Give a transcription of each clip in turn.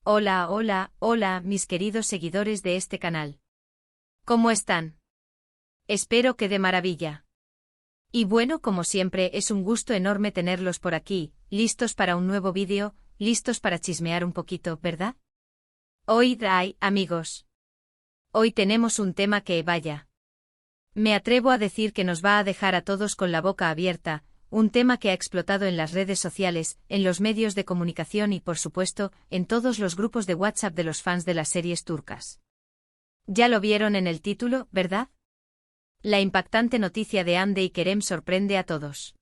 Hola, hola, hola, mis queridos seguidores de este canal. ¿Cómo están? Espero que de maravilla. Y bueno, como siempre, es un gusto enorme tenerlos por aquí, listos para un nuevo vídeo, listos para chismear un poquito, ¿verdad? Amigos. Hoy tenemos un tema que, vaya. Me atrevo a decir que nos va a dejar a todos con la boca abierta, un tema que ha explotado en las redes sociales, en los medios de comunicación y, por supuesto, en todos los grupos de WhatsApp de los fans de las series turcas. Ya lo vieron en el título, ¿verdad? La impactante noticia de Hande y Kerem sorprende a todos.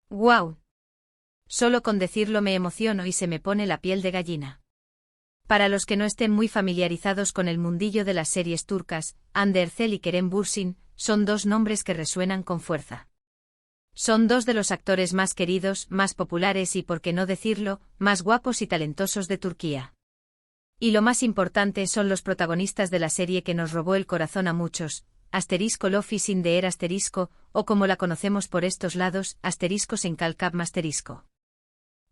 ¡Guau! Solo con decirlo me emociono y se me pone la piel de gallina. Para los que no estén muy familiarizados con el mundillo de las series turcas, Hande Erçel y Kerem Bürsin son dos nombres que resuenan con fuerza. Son dos de los actores más queridos, más populares y, por qué no decirlo, más guapos y talentosos de Turquía. Y lo más importante son los protagonistas de la serie que nos robó el corazón a muchos, Lofi sin deer o como la conocemos por estos lados, sin calcap masterisco.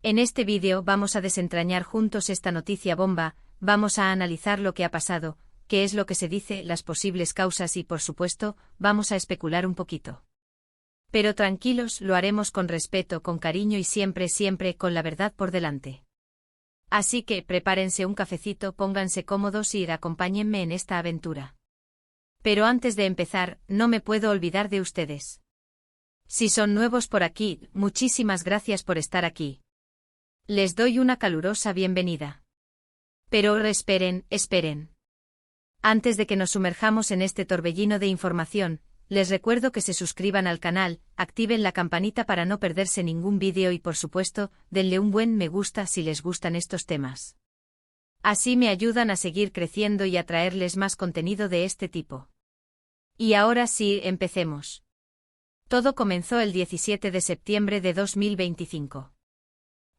En este vídeo vamos a desentrañar juntos esta noticia bomba, vamos a analizar lo que ha pasado, qué es lo que se dice, las posibles causas y, por supuesto, vamos a especular un poquito. Pero tranquilos, lo haremos con respeto, con cariño y siempre, siempre con la verdad por delante. Así que prepárense un cafecito, pónganse cómodos y acompáñenme en esta aventura. Pero antes de empezar, no me puedo olvidar de ustedes. Si son nuevos por aquí, muchísimas gracias por estar aquí. Les doy una calurosa bienvenida. Pero esperen. Antes de que nos sumerjamos en este torbellino de información, les recuerdo que se suscriban al canal, activen la campanita para no perderse ningún vídeo y, por supuesto, denle un buen me gusta si les gustan estos temas. Así me ayudan a seguir creciendo y a traerles más contenido de este tipo. Y ahora sí, empecemos. Todo comenzó el 17 de septiembre de 2025.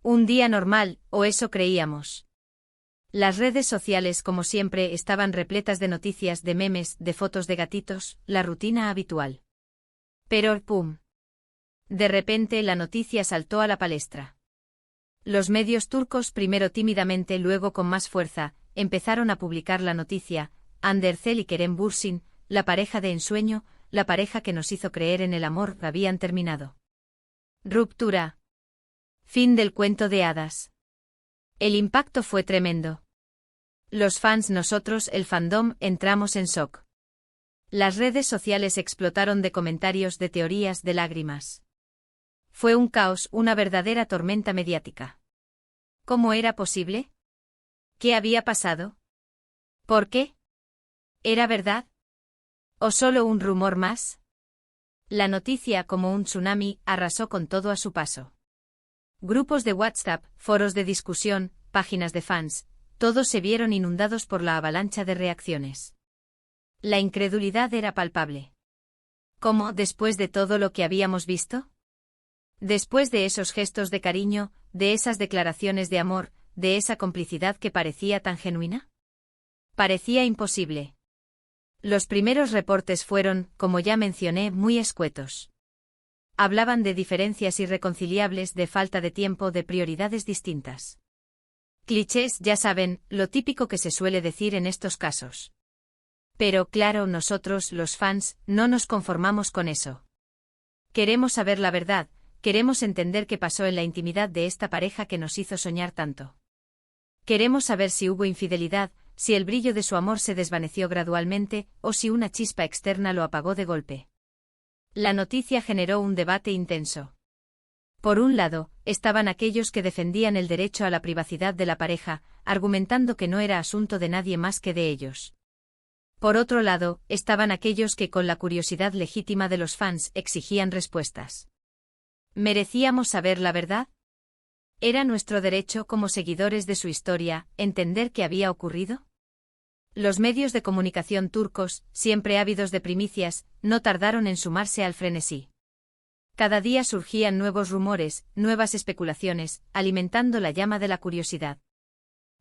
Un día normal, o eso creíamos. Las redes sociales, como siempre, estaban repletas de noticias, de memes, de fotos de gatitos, la rutina habitual. Pero ¡pum! De repente la noticia saltó a la palestra. Los medios turcos, primero tímidamente, luego con más fuerza, empezaron a publicar la noticia: Hande Erçel y Kerem Bürsin, la pareja de ensueño, la pareja que nos hizo creer en el amor, habían terminado. Ruptura. Fin del cuento de hadas. El impacto fue tremendo. Los fans, nosotros, el fandom, entramos en shock. Las redes sociales explotaron de comentarios, de teorías, de lágrimas. Fue un caos, una verdadera tormenta mediática. ¿Cómo era posible? ¿Qué había pasado? ¿Por qué? ¿Era verdad? ¿O solo un rumor más? La noticia, como un tsunami, arrasó con todo a su paso. Grupos de WhatsApp, foros de discusión, páginas de fans, todos se vieron inundados por la avalancha de reacciones. La incredulidad era palpable. ¿Cómo, después de todo lo que habíamos visto? Después de esos gestos de cariño, de esas declaraciones de amor, de esa complicidad que parecía tan genuina? Parecía imposible. Los primeros reportes fueron, como ya mencioné, muy escuetos. Hablaban de diferencias irreconciliables, de falta de tiempo, de prioridades distintas. Clichés, ya saben, lo típico que se suele decir en estos casos. Pero claro, nosotros, los fans, no nos conformamos con eso. Queremos saber la verdad, queremos entender qué pasó en la intimidad de esta pareja que nos hizo soñar tanto. Queremos saber si hubo infidelidad, si el brillo de su amor se desvaneció gradualmente, o si una chispa externa lo apagó de golpe. La noticia generó un debate intenso. Por un lado, estaban aquellos que defendían el derecho a la privacidad de la pareja, argumentando que no era asunto de nadie más que de ellos. Por otro lado, estaban aquellos que, con la curiosidad legítima de los fans, exigían respuestas. ¿Merecíamos saber la verdad? ¿Era nuestro derecho, como seguidores de su historia, entender qué había ocurrido? Los medios de comunicación turcos, siempre ávidos de primicias, no tardaron en sumarse al frenesí. Cada día surgían nuevos rumores, nuevas especulaciones, alimentando la llama de la curiosidad.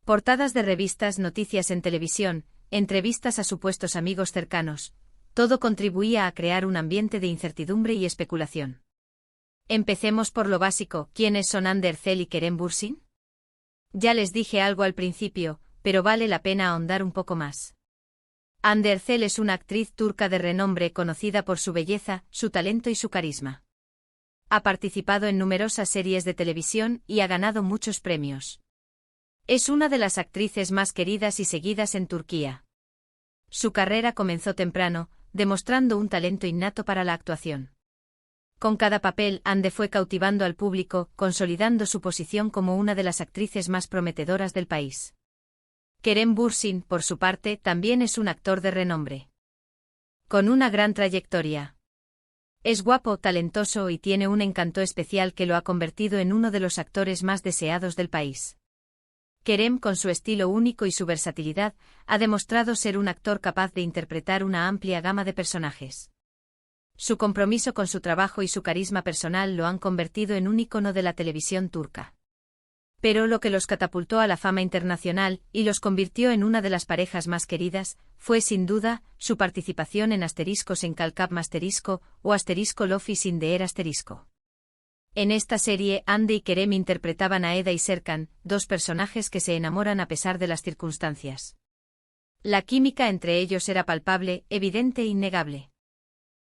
Portadas de revistas, noticias en televisión, entrevistas a supuestos amigos cercanos, todo contribuía a crear un ambiente de incertidumbre y especulación. Empecemos por lo básico, ¿quiénes son Hande Erçel y Kerem Bürsin? Ya les dije algo al principio, pero vale la pena ahondar un poco más. Hande Erçel es una actriz turca de renombre conocida por su belleza, su talento y su carisma. Ha participado en numerosas series de televisión y ha ganado muchos premios. Es una de las actrices más queridas y seguidas en Turquía. Su carrera comenzó temprano, demostrando un talento innato para la actuación. Con cada papel, Hande fue cautivando al público, consolidando su posición como una de las actrices más prometedoras del país. Kerem Bürsin, por su parte, también es un actor de renombre. Con una gran trayectoria. Es guapo, talentoso y tiene un encanto especial que lo ha convertido en uno de los actores más deseados del país. Kerem, con su estilo único y su versatilidad, ha demostrado ser un actor capaz de interpretar una amplia gama de personajes. Su compromiso con su trabajo y su carisma personal lo han convertido en un ícono de la televisión turca. Pero lo que los catapultó a la fama internacional y los convirtió en una de las parejas más queridas, fue sin duda, su participación en Asteriscos en Kalkap Asterisco o Asterisco Lofi sin Deer Asterisco. En esta serie, Hande y Kerem interpretaban a Eda y Serkan, dos personajes que se enamoran a pesar de las circunstancias. La química entre ellos era palpable, evidente e innegable.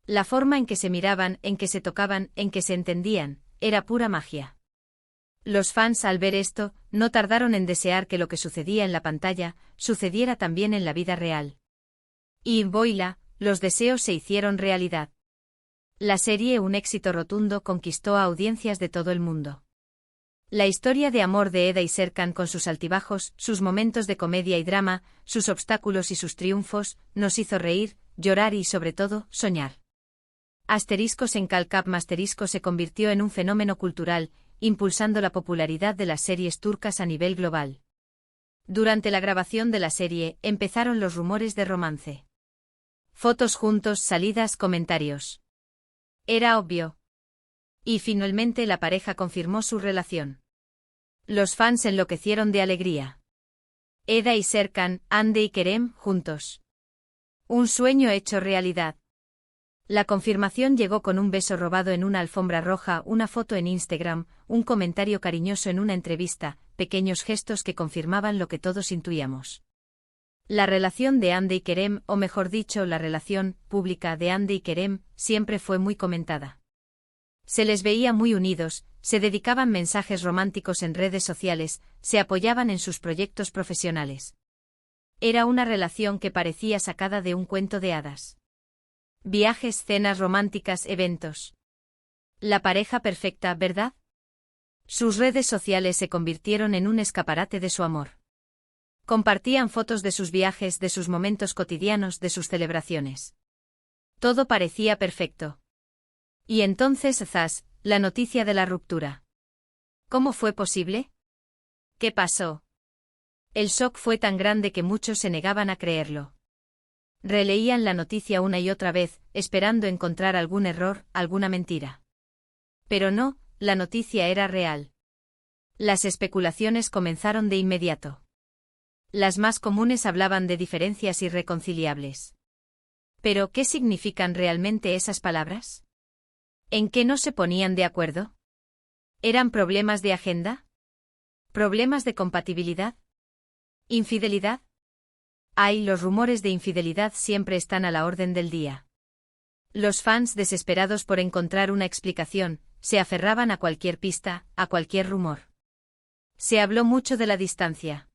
La forma en que se miraban, en que se tocaban, en que se entendían, era pura magia. Los fans, al ver esto, no tardaron en desear que lo que sucedía en la pantalla, sucediera también en la vida real. Y, voila, los deseos se hicieron realidad. La serie, un éxito rotundo, conquistó a audiencias de todo el mundo. La historia de amor de Eda y Serkan, con sus altibajos, sus momentos de comedia y drama, sus obstáculos y sus triunfos, nos hizo reír, llorar y, sobre todo, soñar. Asteriscos en Kalkap Asterisco se convirtió en un fenómeno cultural, impulsando la popularidad de las series turcas a nivel global. Durante la grabación de la serie, empezaron los rumores de romance. Fotos juntos, salidas, comentarios. Era obvio. Y finalmente la pareja confirmó su relación. Los fans enloquecieron de alegría. Eda y Serkan, Hande y Kerem, juntos. Un sueño hecho realidad. La confirmación llegó con un beso robado en una alfombra roja, una foto en Instagram, un comentario cariñoso en una entrevista, pequeños gestos que confirmaban lo que todos intuíamos. La relación de Hande y Kerem, o mejor dicho, la relación pública de Hande y Kerem, siempre fue muy comentada. Se les veía muy unidos, se dedicaban mensajes románticos en redes sociales, se apoyaban en sus proyectos profesionales. Era una relación que parecía sacada de un cuento de hadas. Viajes, cenas románticas, eventos. La pareja perfecta, ¿verdad? Sus redes sociales se convirtieron en un escaparate de su amor. Compartían fotos de sus viajes, de sus momentos cotidianos, de sus celebraciones. Todo parecía perfecto. Y entonces, zas, la noticia de la ruptura. ¿Cómo fue posible? ¿Qué pasó? El shock fue tan grande que muchos se negaban a creerlo. Releían la noticia una y otra vez, esperando encontrar algún error, alguna mentira. Pero no, la noticia era real. Las especulaciones comenzaron de inmediato. Las más comunes hablaban de diferencias irreconciliables. ¿Pero qué significan realmente esas palabras? ¿En qué no se ponían de acuerdo? ¿Eran problemas de agenda? ¿Problemas de compatibilidad? ¿Infidelidad? Ay, los rumores de infidelidad siempre están a la orden del día. Los fans, desesperados por encontrar una explicación, se aferraban a cualquier pista, a cualquier rumor. Se habló mucho de la distancia.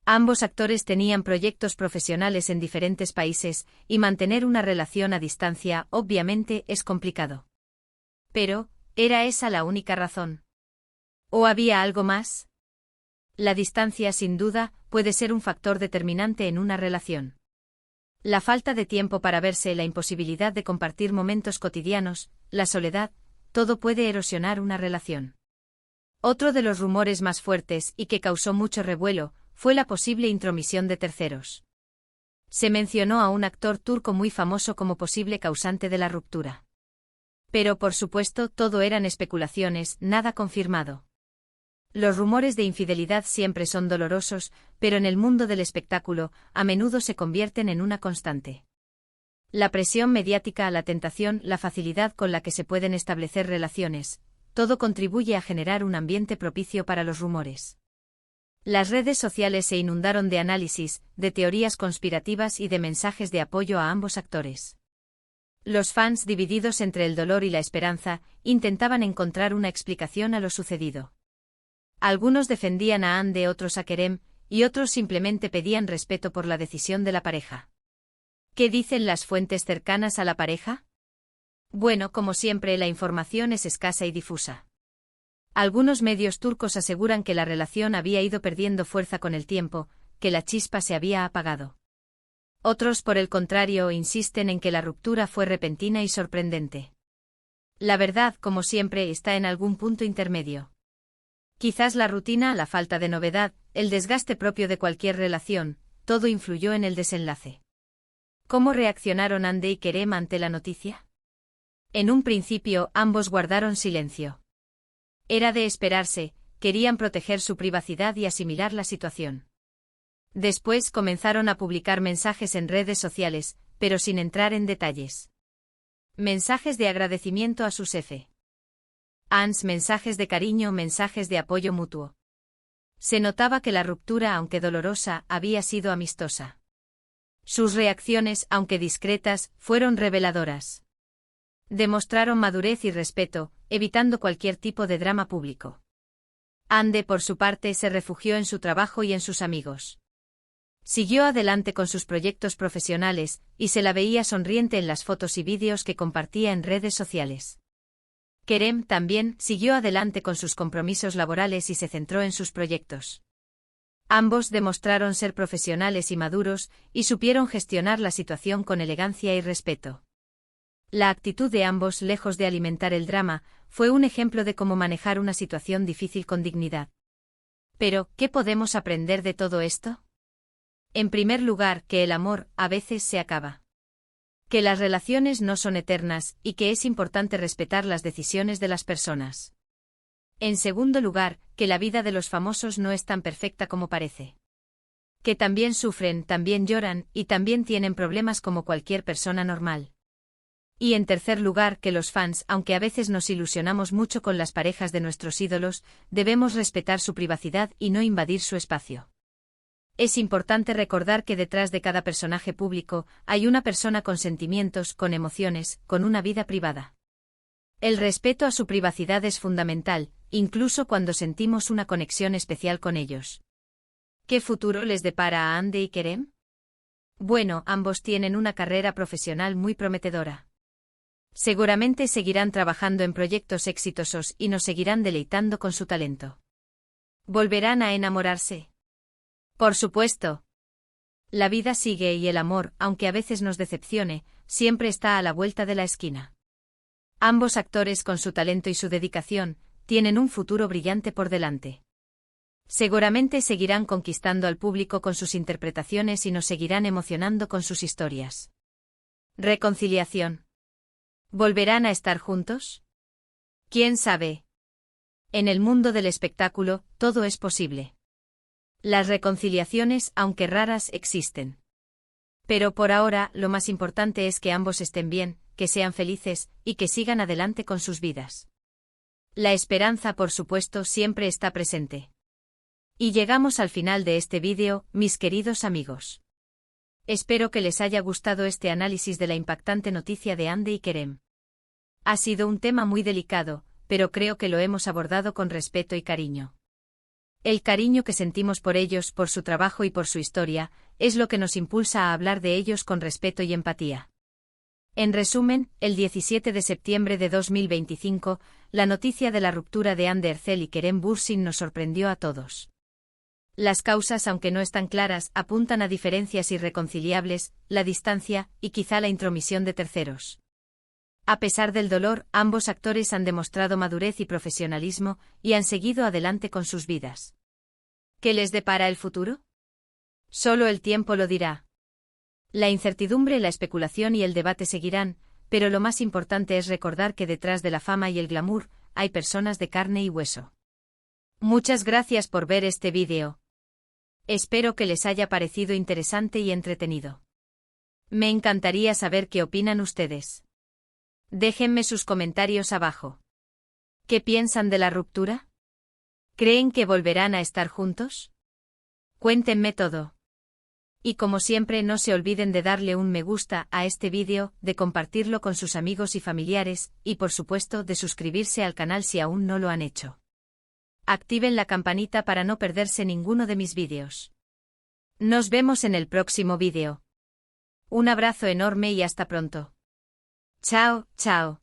Ambos actores tenían proyectos profesionales en diferentes países, y mantener una relación a distancia, obviamente, es complicado. Pero, ¿era esa la única razón? ¿O había algo más? La distancia, sin duda, puede ser un factor determinante en una relación. La falta de tiempo para verse, la imposibilidad de compartir momentos cotidianos, la soledad, todo puede erosionar una relación. Otro de los rumores más fuertes y que causó mucho revuelo fue la posible intromisión de terceros. Se mencionó a un actor turco muy famoso como posible causante de la ruptura. Pero por supuesto todo eran especulaciones, nada confirmado. Los rumores de infidelidad siempre son dolorosos, pero en el mundo del espectáculo, a menudo se convierten en una constante. La presión mediática, la tentación, la facilidad con la que se pueden establecer relaciones, todo contribuye a generar un ambiente propicio para los rumores. Las redes sociales se inundaron de análisis, de teorías conspirativas y de mensajes de apoyo a ambos actores. Los fans, divididos entre el dolor y la esperanza, intentaban encontrar una explicación a lo sucedido. Algunos defendían a Ande, otros a Kerem, y otros simplemente pedían respeto por la decisión de la pareja. ¿Qué dicen las fuentes cercanas a la pareja? Bueno, como siempre, la información es escasa y difusa. Algunos medios turcos aseguran que la relación había ido perdiendo fuerza con el tiempo, que la chispa se había apagado. Otros, por el contrario, insisten en que la ruptura fue repentina y sorprendente. La verdad, como siempre, está en algún punto intermedio. Quizás la rutina, la falta de novedad, el desgaste propio de cualquier relación, todo influyó en el desenlace. ¿Cómo reaccionaron Ande y Kerem ante la noticia? En un principio, ambos guardaron silencio. Era de esperarse, querían proteger su privacidad y asimilar la situación. Después comenzaron a publicar mensajes en redes sociales, pero sin entrar en detalles. Mensajes de agradecimiento a sus fans, mensajes de cariño, mensajes de apoyo mutuo. Se notaba que la ruptura, aunque dolorosa, había sido amistosa. Sus reacciones, aunque discretas, fueron reveladoras. Demostraron madurez y respeto, evitando cualquier tipo de drama público. Ande, por su parte, se refugió en su trabajo y en sus amigos. Siguió adelante con sus proyectos profesionales, y se la veía sonriente en las fotos y vídeos que compartía en redes sociales. Kerem también siguió adelante con sus compromisos laborales y se centró en sus proyectos. Ambos demostraron ser profesionales y maduros, y supieron gestionar la situación con elegancia y respeto. La actitud de ambos, lejos de alimentar el drama, fue un ejemplo de cómo manejar una situación difícil con dignidad. Pero, ¿qué podemos aprender de todo esto? En primer lugar, que el amor, a veces, se acaba. Que las relaciones no son eternas, y que es importante respetar las decisiones de las personas. En segundo lugar, que la vida de los famosos no es tan perfecta como parece. Que también sufren, también lloran, y también tienen problemas como cualquier persona normal. Y en tercer lugar, que los fans, aunque a veces nos ilusionamos mucho con las parejas de nuestros ídolos, debemos respetar su privacidad y no invadir su espacio. Es importante recordar que detrás de cada personaje público hay una persona con sentimientos, con emociones, con una vida privada. El respeto a su privacidad es fundamental, incluso cuando sentimos una conexión especial con ellos. ¿Qué futuro les depara a Ande y Kerem? Bueno, ambos tienen una carrera profesional muy prometedora. Seguramente seguirán trabajando en proyectos exitosos y nos seguirán deleitando con su talento. ¿Volverán a enamorarse? Por supuesto. La vida sigue y el amor, aunque a veces nos decepcione, siempre está a la vuelta de la esquina. Ambos actores, con su talento y su dedicación, tienen un futuro brillante por delante. Seguramente seguirán conquistando al público con sus interpretaciones y nos seguirán emocionando con sus historias. Reconciliación. ¿Volverán a estar juntos? ¿Quién sabe? En el mundo del espectáculo, todo es posible. Las reconciliaciones, aunque raras, existen. Pero por ahora, lo más importante es que ambos estén bien, que sean felices, y que sigan adelante con sus vidas. La esperanza, por supuesto, siempre está presente. Y llegamos al final de este vídeo, mis queridos amigos. Espero que les haya gustado este análisis de la impactante noticia de Ande y Kerem. Ha sido un tema muy delicado, pero creo que lo hemos abordado con respeto y cariño. El cariño que sentimos por ellos, por su trabajo y por su historia, es lo que nos impulsa a hablar de ellos con respeto y empatía. En resumen, el 17 de septiembre de 2025, la noticia de la ruptura de Hande Erçel y Kerem Bürsin nos sorprendió a todos. Las causas, aunque no están claras, apuntan a diferencias irreconciliables, la distancia, y quizá la intromisión de terceros. A pesar del dolor, ambos actores han demostrado madurez y profesionalismo, y han seguido adelante con sus vidas. ¿Qué les depara el futuro? Solo el tiempo lo dirá. La incertidumbre, la especulación y el debate seguirán, pero lo más importante es recordar que detrás de la fama y el glamour, hay personas de carne y hueso. Muchas gracias por ver este vídeo. Espero que les haya parecido interesante y entretenido. Me encantaría saber qué opinan ustedes. Déjenme sus comentarios abajo. ¿Qué piensan de la ruptura? ¿Creen que volverán a estar juntos? Cuéntenme todo. Y como siempre no se olviden de darle un me gusta a este vídeo, de compartirlo con sus amigos y familiares, y por supuesto de suscribirse al canal si aún no lo han hecho. Activen la campanita para no perderse ninguno de mis vídeos. Nos vemos en el próximo vídeo. Un abrazo enorme y hasta pronto. Chao, chao.